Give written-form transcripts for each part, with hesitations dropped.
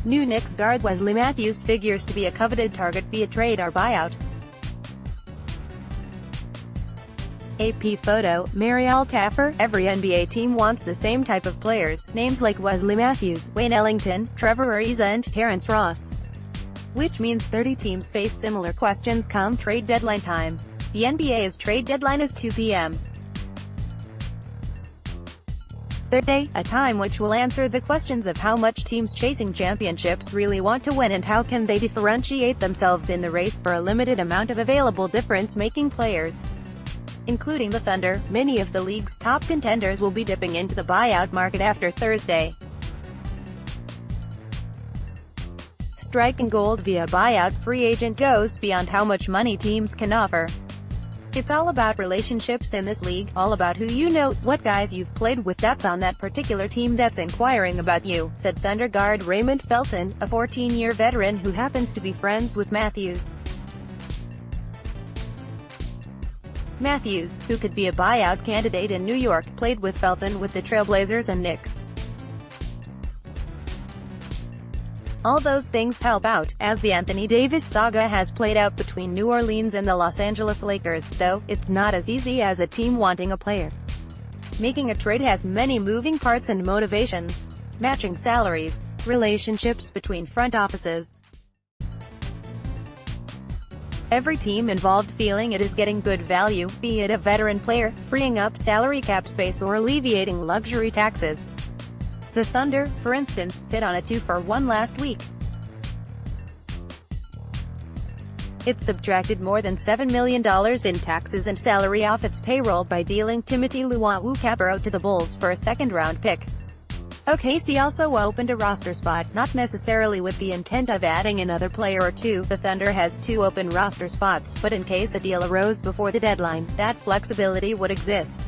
New Knicks guard Wesley Matthews figures to be a coveted target via trade or buyout. AP photo, Mary Altaffer. Every NBA team wants the same type of players, names like Wesley Matthews, Wayne Ellington, Trevor Ariza and Terrence. Which means 30 teams face similar questions come trade deadline time. The NBA's trade deadline is 2 p.m. Thursday, a time which will answer the questions of how much teams chasing championships really want to win and how can they differentiate themselves in the race for a limited amount of available difference-making players. Including the Thunder, many of the league's top contenders will be dipping into the buyout market after Thursday. Striking gold via buyout free agent goes beyond how much money teams can offer. It's all about relationships in this league, all about who you know, what guys you've played with that's on that particular team that's inquiring about you, said Thunder guard Raymond Felton, a 14-year veteran who happens to be friends with Matthews. Matthews, who could be a buyout candidate in New York, played with Felton with the Trailblazers and Knicks. All those things help out, as the Anthony Davis saga has played out between New Orleans and the Los Angeles Lakers, though, it's not as easy as a team wanting a player. Making a trade has many moving parts and motivations. Matching salaries, relationships between front offices. Every team involved feeling it is getting good value, be it a veteran player, freeing up salary cap space or alleviating luxury taxes. The Thunder, for instance, hit on a 2-for-1 last week. It subtracted more than $7 million in taxes and salary off its payroll by dealing Timothy Luwawu-Cabarrot to the Bulls for a second-round pick. OKC also opened a roster spot, not necessarily with the intent of adding another player or two. The Thunder has 2 open roster spots, but in case a deal arose before the deadline, that flexibility would exist.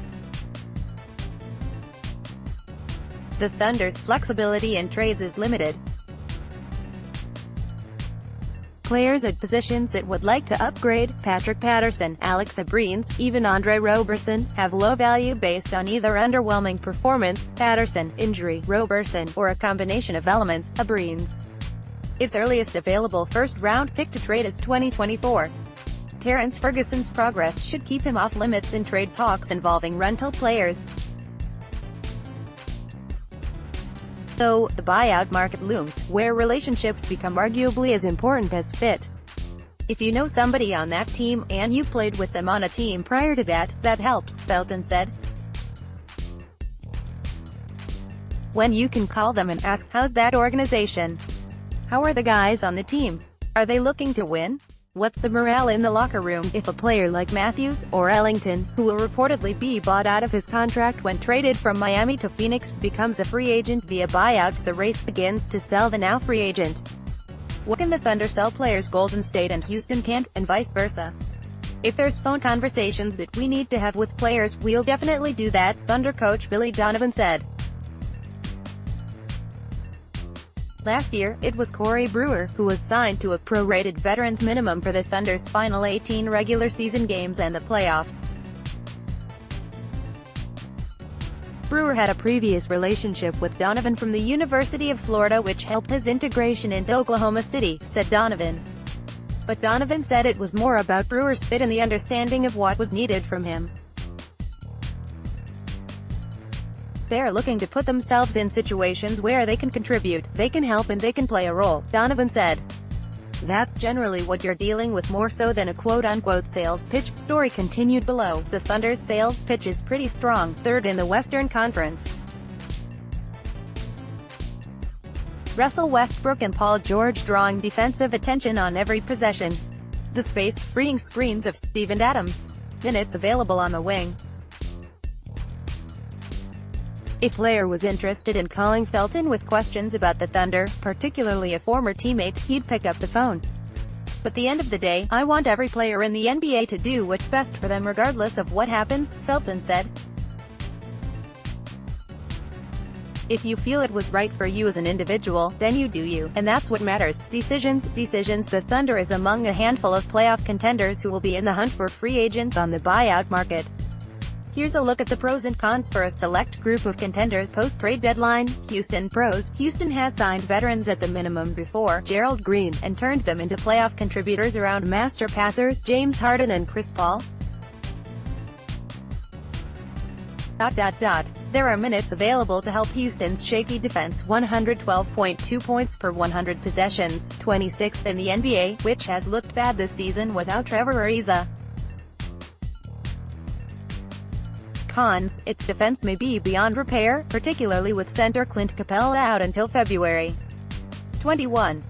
The Thunder's flexibility in trades is limited. Players at positions it would like to upgrade, Patrick Patterson, Alex Abrines, even Andre Roberson, have low value based on either underwhelming performance, Patterson, injury, Roberson, or a combination of elements, Abrines. Its earliest available first-round pick to trade is 2024. Terrence Ferguson's progress should keep him off limits in trade talks involving rental players. So, the buyout market looms, where relationships become arguably as important as fit. If you know somebody on that team, and you played with them on a team prior to that, that helps, Felton said. When you can call them and ask, how's that organization? How are the guys on the team? Are they looking to win? What's the morale in the locker room? If a player like Matthews, or Ellington, who will reportedly be bought out of his contract when traded from Miami to Phoenix, becomes a free agent via buyout, the race begins to sell the now free agent. What can the Thunder sell players Golden State and Houston can't, and vice versa? If there's phone conversations that we need to have with players, we'll definitely do that, Thunder coach Billy Donovan said. Last year, it was Corey Brewer, who was signed to a prorated veterans minimum for the Thunder's final 18 regular season games and the playoffs. Brewer had a previous relationship with Donovan from the University of Florida which helped his integration into Oklahoma City, said Donovan. But Donovan said it was more about Brewer's fit and the understanding of what was needed from him. They're looking to put themselves in situations where they can contribute, they can help and they can play a role, Donovan said. That's generally what you're dealing with more so than a quote-unquote sales pitch. Story continued below. The Thunder's sales pitch is pretty strong, third in the Western Conference. Russell Westbrook and Paul George drawing defensive attention on every possession. The space-freeing screens of Steven Adams. Minutes available on the wing. If player was interested in calling Felton with questions about the Thunder, particularly a former teammate, he'd pick up the phone. But at the end of the day, I want every player in the NBA to do what's best for them regardless of what happens, Felton said. If you feel it was right for you as an individual, then you do you, and that's what matters. Decisions. The Thunder is among a handful of playoff contenders who will be in the hunt for free agents on the buyout market. Here's a look at the pros and cons for a select group of contenders post-trade deadline. Houston pros. Houston has signed veterans at the minimum before Gerald Green, and turned them into playoff contributors around master passers James Harden and Chris Paul. There are minutes available to help Houston's shaky defense. 112.2 points per 100 possessions, 26th in the NBA, which has looked bad this season without Trevor Ariza. Cons. Its defense may be beyond repair, particularly with center Clint Capella out until February 21.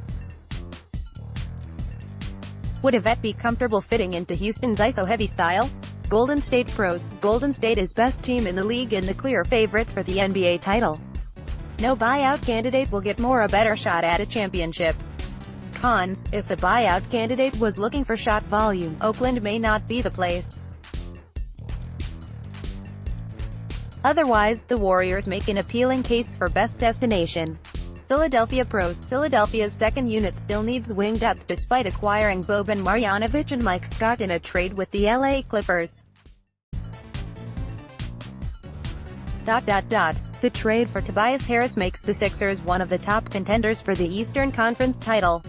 Would a vet be comfortable fitting into Houston's ISO-heavy style? Golden State pros. Golden State is best team in the league and the clear favorite for the NBA title. No buyout candidate will get more a better shot at a championship. Cons. If a buyout candidate was looking for shot volume, Oakland may not be the place. Otherwise, the Warriors make an appealing case for best destination. Philadelphia pros. Philadelphia's second unit still needs wing depth despite acquiring Boban Marjanovic and Mike Scott in a trade with the LA Clippers. The trade for Tobias Harris makes the Sixers one of the top contenders for the Eastern Conference title.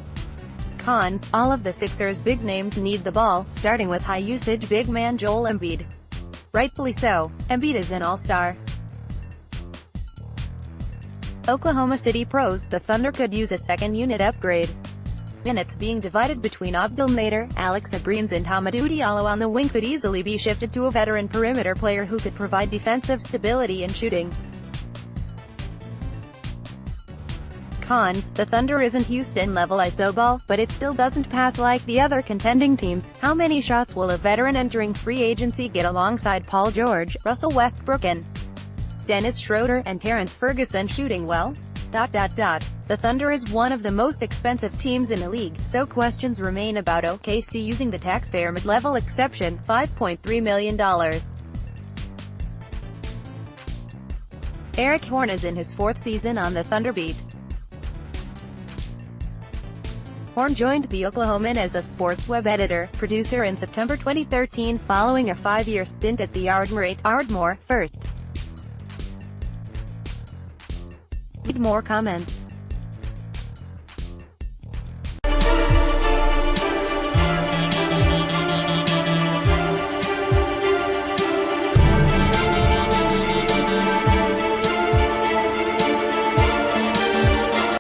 Cons. All of the Sixers' big names need the ball, starting with high-usage big man Joel Embiid. Rightfully so. Embiid is an all-star. Oklahoma City pros. The Thunder could use a second unit upgrade. Minutes being divided between Abdel Nader, Alex Abrines and Hamidou Diallo on the wing could easily be shifted to a veteran perimeter player who could provide defensive stability and shooting. Cons. The Thunder isn't Houston-level iso ball, but it still doesn't pass like the other contending teams. How many shots will a veteran entering free agency get alongside Paul George, Russell Westbrook and Dennis Schroeder, and Terrence Ferguson shooting well? The Thunder is one of the most expensive teams in the league, so questions remain about OKC using the taxpayer mid-level exception, $5.3 million. Eric Horn is in his fourth season on the Thunder beat. Horn joined the Oklahoman as a sports web editor, producer in September 2013 following a 5-year stint at the Ardmore. First. Read more comments.